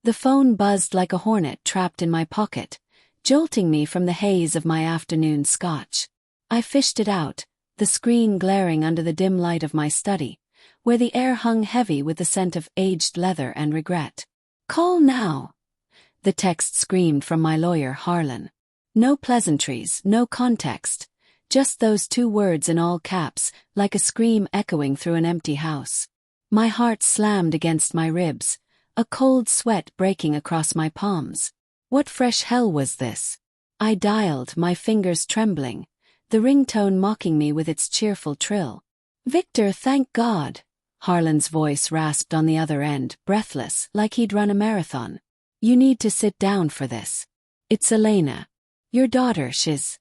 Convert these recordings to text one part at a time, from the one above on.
The phone buzzed like a hornet trapped in my pocket, jolting me from the haze of my afternoon scotch. I fished it out, the screen glaring under the dim light of my study, where the air hung heavy with the scent of aged leather and regret. "Call now," the text screamed from my lawyer Harlan. No pleasantries, no context, just those 2 words in all caps, like a scream echoing through an empty house. My heart slammed against my ribs, a cold sweat breaking across my palms. What fresh hell was this? I dialed, my fingers trembling, the ringtone mocking me with its cheerful trill. "Victor, thank God," Harlan's voice rasped on the other end, breathless, like he'd run a marathon. "You need to sit down for this. It's Elena. Your daughter, she's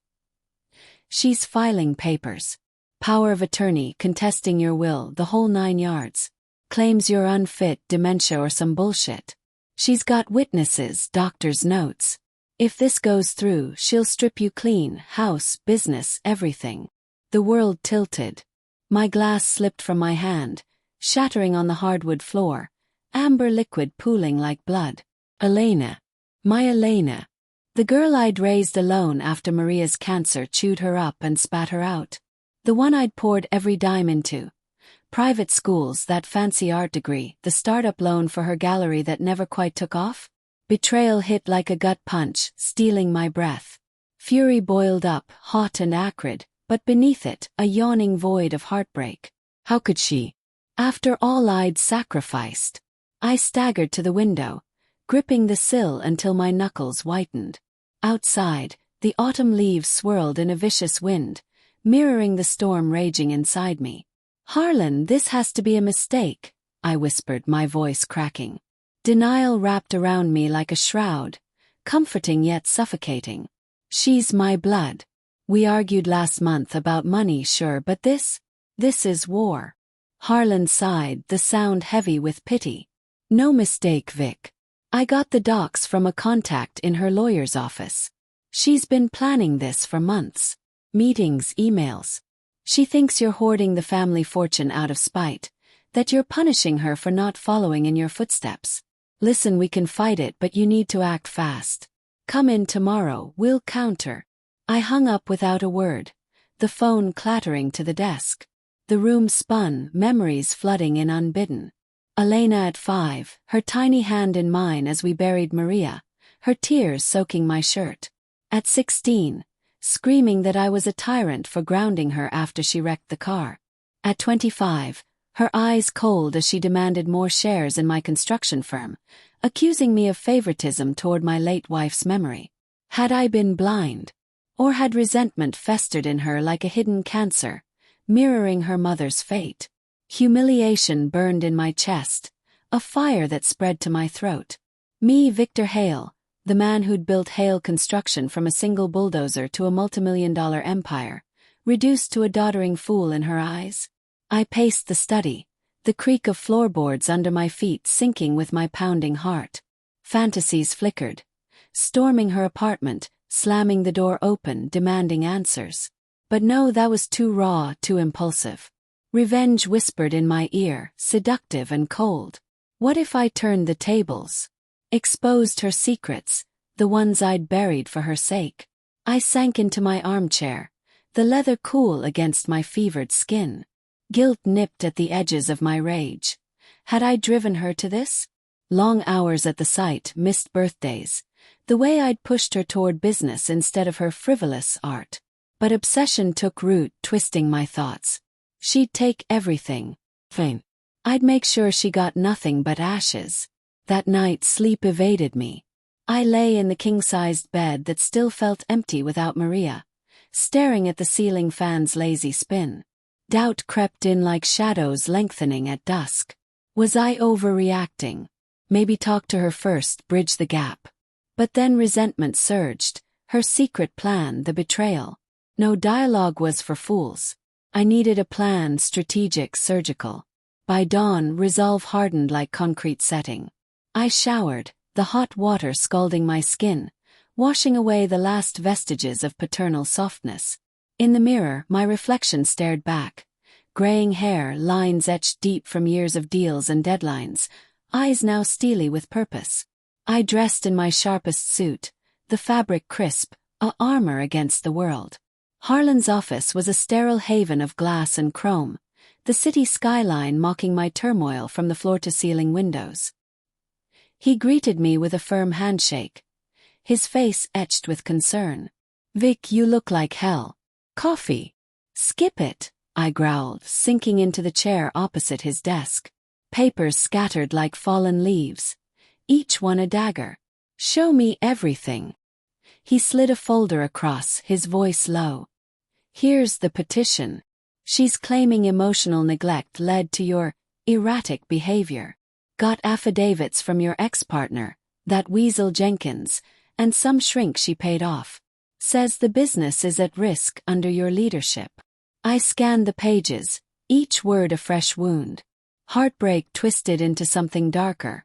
filing papers. Power of attorney, contesting your will, the whole 9 yards. Claims you're unfit, dementia or some bullshit. She's got witnesses, doctor's notes. If this goes through, she'll strip you clean, house, business, everything." The world tilted. My glass slipped from my hand, shattering on the hardwood floor, amber liquid pooling like blood. Elena. My Elena. The girl I'd raised alone after Maria's cancer chewed her up and spat her out. The one I'd poured every dime into. Private schools, that fancy art degree, the startup loan for her gallery that never quite took off. Betrayal hit like a gut punch, stealing my breath. Fury boiled up, hot and acrid, but beneath it, a yawning void of heartbreak. How could she? After all I'd sacrificed. I staggered to the window, gripping the sill until my knuckles whitened. Outside, the autumn leaves swirled in a vicious wind, mirroring the storm raging inside me. "Harlan, this has to be a mistake," I whispered, my voice cracking. Denial wrapped around me like a shroud, comforting yet suffocating. "She's my blood. We argued last month about money, sure, but this is war." Harlan sighed, the sound heavy with pity. "No mistake, Vic. I got the docs from a contact in her lawyer's office. She's been planning this for months. Meetings, emails. She thinks you're hoarding the family fortune out of spite, that you're punishing her for not following in your footsteps. Listen, we can fight it, but you need to act fast. Come in tomorrow, we'll counter." I hung up without a word, the phone clattering to the desk. The room spun, memories flooding in unbidden. Elena at 5, her tiny hand in mine as we buried Maria, her tears soaking my shirt. At 16, screaming that I was a tyrant for grounding her after she wrecked the car. At 25, her eyes cold as she demanded more shares in my construction firm, accusing me of favoritism toward my late wife's memory. Had I been blind? Or had resentment festered in her like a hidden cancer, mirroring her mother's fate? Humiliation burned in my chest, a fire that spread to my throat. Me, Victor Hale, the man who'd built Hale Construction from a single bulldozer to a multimillion-dollar empire, reduced to a doddering fool in her eyes? I paced the study, the creak of floorboards under my feet sinking with my pounding heart. Fantasies flickered, storming her apartment, slamming the door open, demanding answers. But no, that was too raw, too impulsive. Revenge whispered in my ear, seductive and cold. What if I turned the tables? Exposed her secrets, the ones I'd buried for her sake? I sank into my armchair, the leather cool against my fevered skin. Guilt nipped at the edges of my rage. Had I driven her to this? Long hours at the site, missed birthdays, the way I'd pushed her toward business instead of her frivolous art. But obsession took root, twisting my thoughts. She'd take everything. Fame. I'd make sure she got nothing but ashes. That night sleep evaded me. I lay in the king-sized bed that still felt empty without Maria, staring at the ceiling fan's lazy spin. Doubt crept in like shadows lengthening at dusk. Was I overreacting? Maybe talk to her first, bridge the gap. But then resentment surged, her secret plan, the betrayal. No, dialogue was for fools. I needed a plan, strategic, surgical. By dawn, resolve hardened like concrete setting. I showered, the hot water scalding my skin, washing away the last vestiges of paternal softness. In the mirror, my reflection stared back. Graying hair, lines etched deep from years of deals and deadlines, eyes now steely with purpose. I dressed in my sharpest suit, the fabric crisp, a armor against the world. Harlan's office was a sterile haven of glass and chrome, the city skyline mocking my turmoil from the floor-to-ceiling windows. He greeted me with a firm handshake, his face etched with concern. "Vic, you look like hell. Coffee?" "Skip it," I growled, sinking into the chair opposite his desk. Papers scattered like fallen leaves, each one a dagger. "Show me everything." He slid a folder across, his voice low. "Here's the petition. She's claiming emotional neglect led to your erratic behavior. Got affidavits from your ex-partner, that weasel Jenkins, and some shrink she paid off. Says the business is at risk under your leadership." I scanned the pages, each word a fresh wound. Heartbreak twisted into something darker.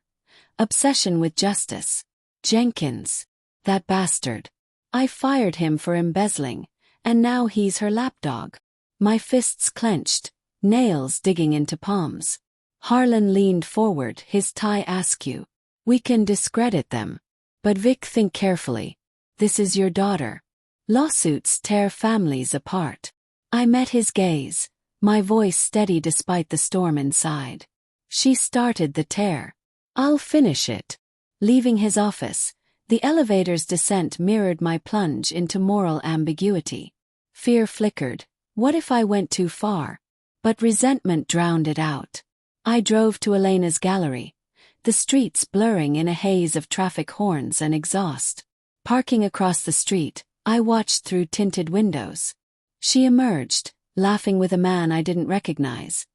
Obsession with justice. Jenkins. That bastard. I fired him for embezzling, and now he's her lapdog. My fists clenched, nails digging into palms. Harlan leaned forward, his tie askew. "We can discredit them. But Vic, think carefully. This is your daughter. Lawsuits tear families apart." I met his gaze, my voice steady despite the storm inside. "She started the tear. I'll finish it." Leaving his office, the elevator's descent mirrored my plunge into moral ambiguity. Fear flickered. What if I went too far? But resentment drowned it out. I drove to Elena's gallery, the streets blurring in a haze of traffic horns and exhaust. Parking across the street, I watched through tinted windows. She emerged, laughing with a man I didn't recognize,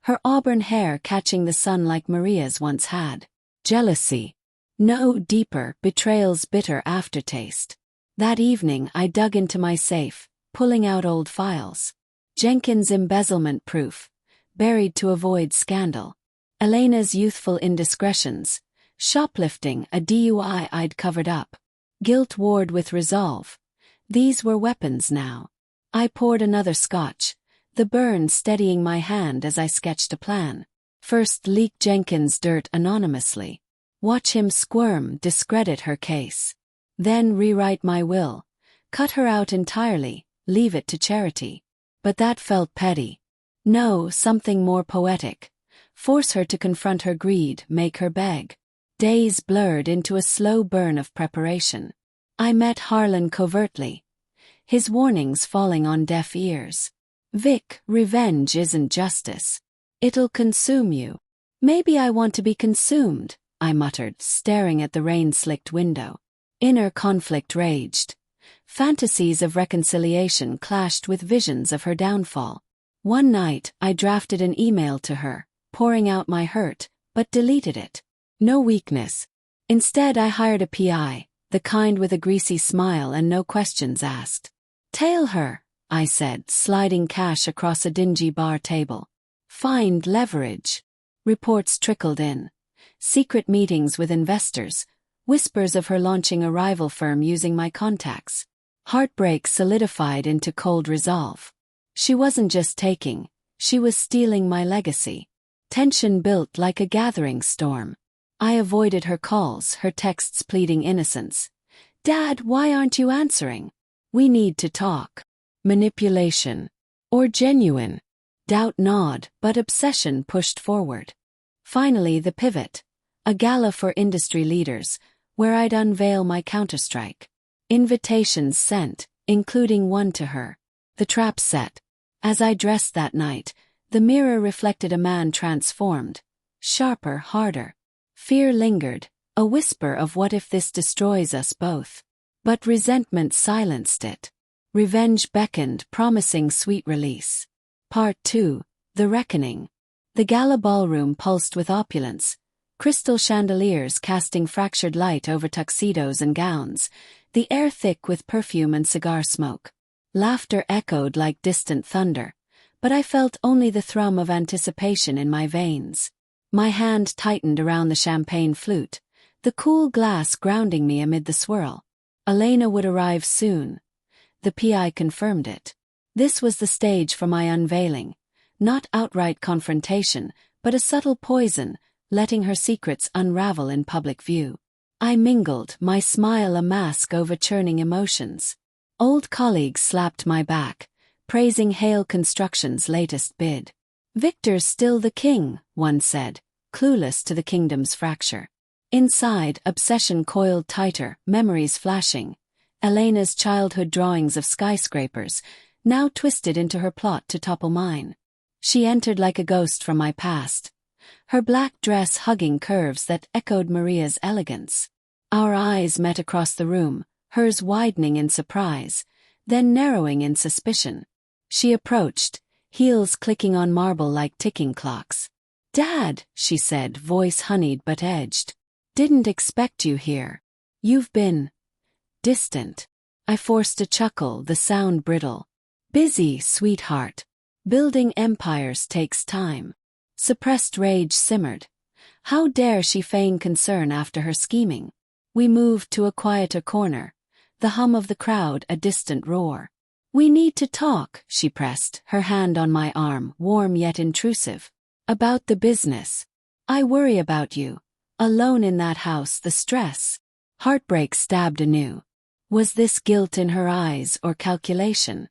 her auburn hair catching the sun like Maria's once had. Jealousy. No, deeper, betrayal's bitter aftertaste. That evening I dug into my safe, pulling out old files. Jenkins' embezzlement proof, buried to avoid scandal. Elena's youthful indiscretions, shoplifting, a DUI I'd covered up. Guilt warred with resolve. These were weapons now. I poured another scotch, the burn steadying my hand as I sketched a plan. First, leak Jenkins' dirt anonymously. Watch him squirm, discredit her case. Then rewrite my will, cut her out entirely, leave it to charity. But that felt petty. No, something more poetic. Force her to confront her greed, make her beg. Days blurred into a slow burn of preparation. I met Harlan covertly, his warnings falling on deaf ears. "Vic, revenge isn't justice. It'll consume you." "Maybe I want to be consumed," I muttered, staring at the rain-slicked window. Inner conflict raged. Fantasies of reconciliation clashed with visions of her downfall. One night, I drafted an email to her, pouring out my hurt, but deleted it. No weakness. Instead, I hired a PI, the kind with a greasy smile and no questions asked. "Tail her," I said, sliding cash across a dingy bar table. "Find leverage." Reports trickled in. Secret meetings with investors, whispers of her launching a rival firm using my contacts. Heartbreak solidified into cold resolve. She wasn't just taking, she was stealing my legacy. Tension built like a gathering storm. I avoided her calls, her texts pleading innocence. "Dad, why aren't you answering? We need to talk." Manipulation. Or genuine? Doubt gnawed, but obsession pushed forward. Finally, the pivot. A gala for industry leaders, where I'd unveil my counterstrike. Invitations sent, including one to her. The trap set. As I dressed that night, the mirror reflected a man transformed. Sharper, harder. Fear lingered, a whisper of what if this destroys us both. But resentment silenced it. Revenge beckoned, promising sweet release. Part 2. The Reckoning. The gala ballroom pulsed with opulence, crystal chandeliers casting fractured light over tuxedos and gowns, the air thick with perfume and cigar smoke. Laughter echoed like distant thunder, but I felt only the thrum of anticipation in my veins. My hand tightened around the champagne flute, the cool glass grounding me amid the swirl. Elena would arrive soon. The PI confirmed it. This was the stage for my unveiling. Not outright confrontation, but a subtle poison, letting her secrets unravel in public view. I mingled, my smile a mask over churning emotions. Old colleagues slapped my back, praising Hale Construction's latest bid. "Victor's still the king," one said, clueless to the kingdom's fracture. Inside, obsession coiled tighter, memories flashing. Elena's childhood drawings of skyscrapers, now twisted into her plot to topple mine. She entered like a ghost from my past, her black dress hugging curves that echoed Maria's elegance. Our eyes met across the room, hers widening in surprise, then narrowing in suspicion. She approached, heels clicking on marble like ticking clocks. "Dad," she said, voice honeyed but edged. "Didn't expect you here. You've been distant." I forced a chuckle, the sound brittle. "Busy, sweetheart. Building empires takes time." Suppressed rage simmered. How dare she feign concern after her scheming? We moved to a quieter corner, the hum of the crowd a distant roar. "We need to talk," she pressed, her hand on my arm, warm yet intrusive. "About the business. I worry about you. Alone in that house, the stress." Heartbreak stabbed anew. Was this guilt in her eyes or calculation?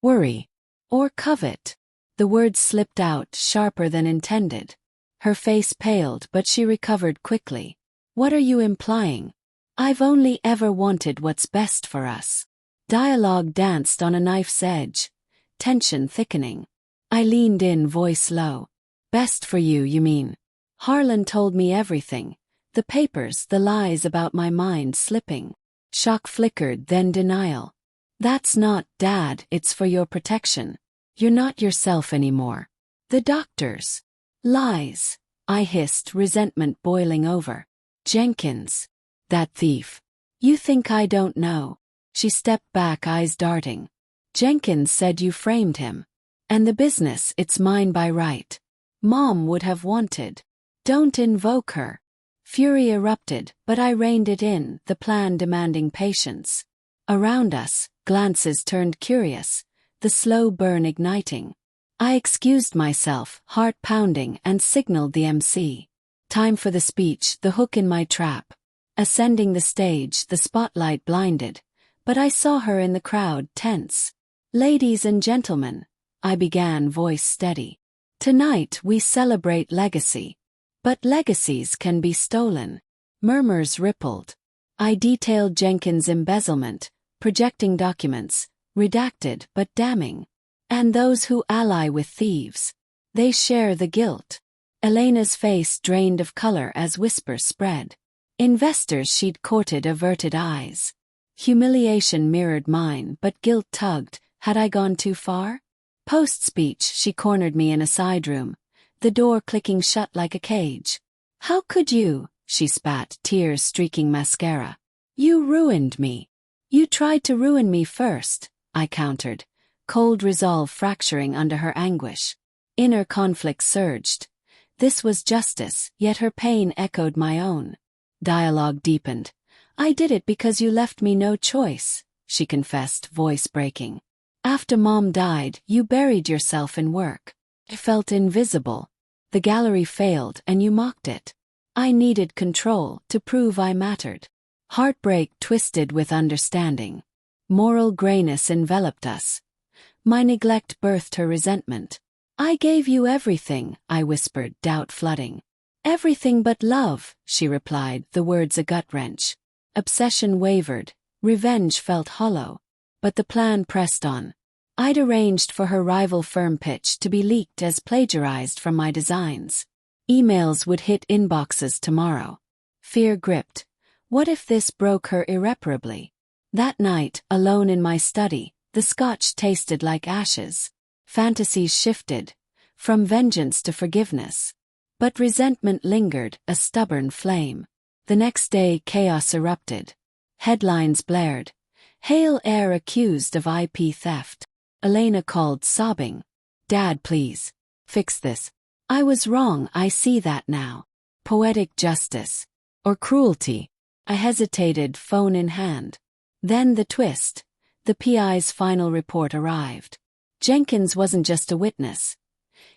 Worry. Or covet? The words slipped out, sharper than intended. Her face paled, but she recovered quickly. "What are you implying?" "I've only ever wanted what's best for us." Dialogue danced on a knife's edge, tension thickening. I leaned in, voice low. "Best for you, you mean?" Harlan told me everything. The papers, the lies about my mind slipping. Shock flickered, then denial. "That's not, Dad, it's for your protection. You're not yourself anymore." "The doctors." "Lies," I hissed, resentment boiling over. "Jenkins. That thief. You think I don't know?" She stepped back, eyes darting. "Jenkins said you framed him. And the business, it's mine by right. Mom would have wanted." "Don't invoke her." Fury erupted, but I reined it in, the plan demanding patience. Around us, glances turned curious, the slow burn igniting. I excused myself, heart pounding, and signaled the MC. Time for the speech, the hook in my trap. Ascending the stage, the spotlight blinded, but I saw her in the crowd, tense. "Ladies and gentlemen," I began, voice steady. "Tonight we celebrate legacy. But legacies can be stolen." Murmurs rippled. I detailed Jenkins' embezzlement, projecting documents, redacted but damning. "And those who ally with thieves. They share the guilt." Elena's face drained of color as whispers spread. Investors she'd courted averted eyes. Humiliation mirrored mine, but guilt tugged. Had I gone too far? Post-speech, she cornered me in a side room, the door clicking shut like a cage. "How could you?" she spat, tears streaking mascara. "You ruined me." "You tried to ruin me first," I countered, cold resolve fracturing under her anguish. Inner conflict surged. This was justice, yet her pain echoed my own. Dialogue deepened. "I did it because you left me no choice," she confessed, voice breaking. "After Mom died, you buried yourself in work. I felt invisible. The gallery failed and you mocked it. I needed control to prove I mattered." Heartbreak twisted with understanding. Moral grayness enveloped us. My neglect birthed her resentment. "I gave you everything," I whispered, doubt flooding. "Everything but love," she replied, the words a gut-wrench. Obsession wavered, revenge felt hollow. But the plan pressed on. I'd arranged for her rival firm pitch to be leaked as plagiarized from my designs. Emails would hit inboxes tomorrow. Fear gripped. What if this broke her irreparably? That night, alone in my study, the scotch tasted like ashes. Fantasies shifted, from vengeance to forgiveness. But resentment lingered, a stubborn flame. The next day chaos erupted. Headlines blared. Hale heir accused of IP theft. Elena called, sobbing. "Dad, please. Fix this." I was wrong, I see that now. Poetic justice. Or cruelty. I hesitated, phone in hand. Then the twist. The PI's final report arrived. Jenkins wasn't just a witness.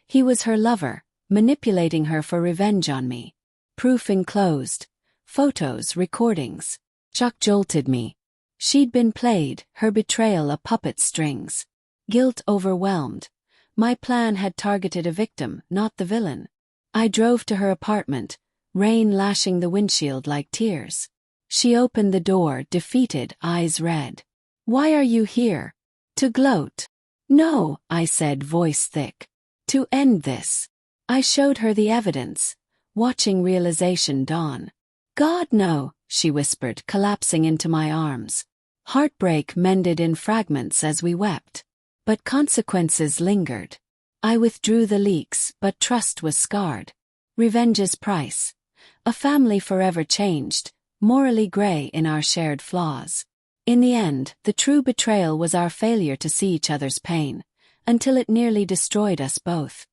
He was her lover, manipulating her for revenge on me. Proof enclosed. Photos, recordings. Shock jolted me. She'd been played, her betrayal a puppet strings. Guilt overwhelmed. My plan had targeted a victim, not the villain. I drove to her apartment, rain lashing the windshield like tears. She opened the door, defeated, eyes red. "Why are you here?" "To gloat." "No," I said, voice thick. "To end this." I showed her the evidence, watching realization dawn. "God, no," she whispered, collapsing into my arms. Heartbreak mended in fragments as we wept. But consequences lingered. I withdrew the leaks, but trust was scarred. Revenge's price. A family forever changed, morally gray in our shared flaws. In the end, the true betrayal was our failure to see each other's pain, until it nearly destroyed us both.